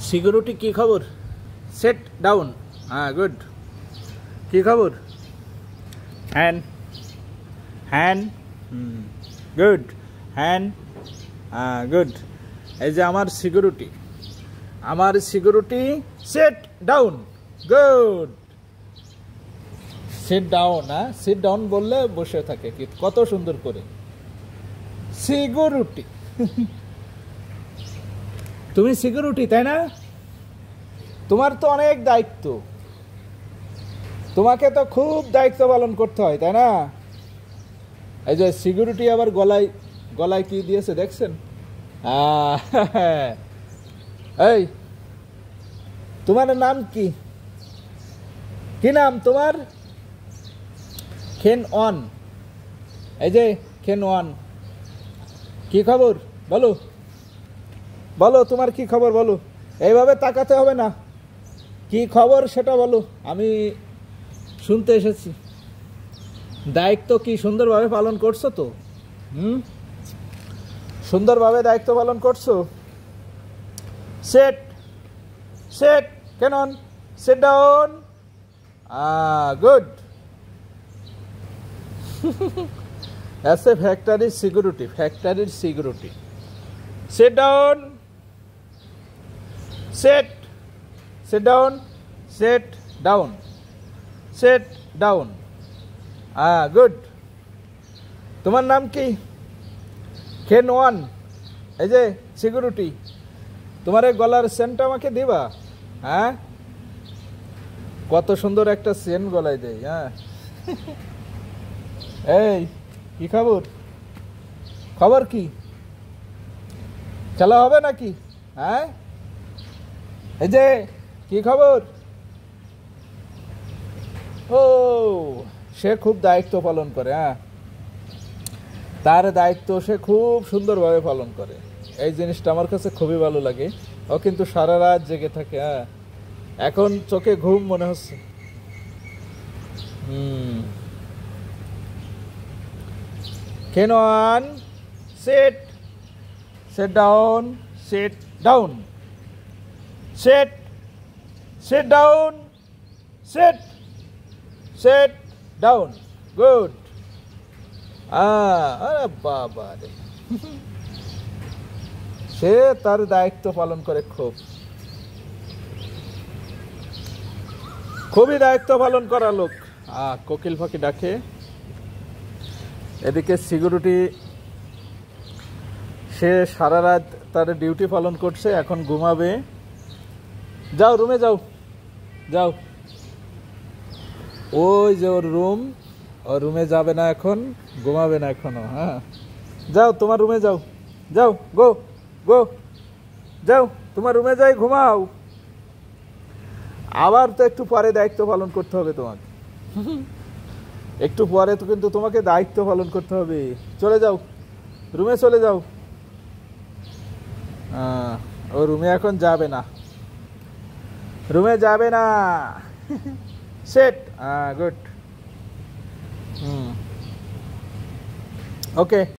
Security কি খবর? Set down. হ্যাঁ, গুড। কি খবর? Hand hand good. Hand good. এই যে আমার security set down. Good. Sit down. হ্যাঁ, সিট ডাউন বললে বসে থাকে কি কত সুন্দর করে। সিকিউরিটি তুমি সিকিউরিটি, তাই না? তোমার তো অনেক দায়িত্ব, তোমাকে তো খুব দায়িত্ব পালন করতে হয়, তাই না? এই যে সিকিউরিটি আবার গলায় গলায় কি দিয়েছে দেখছেন? এই, তোমার নাম কি? কি নাম তোমার? খেন ওয়ান। এই যে খেন ওয়ান, কি খবর বলো? বলো তোমার কি খবর বলো। এইভাবে তাকাতে হবে না, কি খবর সেটা বলো, আমি শুনতে এসেছি। দায়িত্ব কি সুন্দরভাবে পালন করছো তো? সুন্দরভাবে দায়িত্ব পালন করছো? সেট সেট কেন set down. Good. As a factory security. Sit down. Sit down. Sit down. Sit down. Good. তোমার নাম কি? খেন ওয়ান। এই যে সিকিউরিটি, তোমার গলার সেন্ট আমাকে দিবা? হ্যাঁ, কত সুন্দর একটা সেন্ট গলায় দেয়। হ্যাঁ, এই কি খবর? খবর কি? খেলা হবে নাকি? হ্যাঁ, এই যে কি খবর? ও, সে খুব দায়িত্ব পালন করে। হ্যাঁ, তার দায়িত্ব সে খুব সুন্দরভাবে পালন করে। এই জিনিসটা আমার কাছে খুবই ভালো লাগে। ও কিন্তু সারা রাত জেগে থাকে। হ্যাঁ, এখন চোখে ঘুম মনে হচ্ছে। Can one sit down, sit down, sit down, sit down. Good. আরে বাবা রে, সে তার দায়িত্ব পালন করে খুবই দায়িত্ব পালন করা লোক। কোকিল পাখি ডাকে। এদিকে সিকিউরিটি, সে সারা রাত তার ডিউটি পালন করছে, এখন ঘুমাবে। যাও রুমে যাও, যাও। ওই যে ওর রুম, ও রুমে যাবে না এখন, ঘুমাবে না এখনো। হ্যাঁ, যাও তোমার রুমে যাও, যাও, গো গো, যাও তোমার রুমে যাই, ঘুমাও। আবার তো একটু পরে দায়িত্ব পালন করতে হবে তোমাকে। একটু পরে তো কিন্তু তোমাকে দায়িত্ব পালন করতে হবে। চলে যাও, রুমে চলে যাও। ও রুমে এখন যাবে না, রুমে যাবে না। সেট। গুড। ওকে।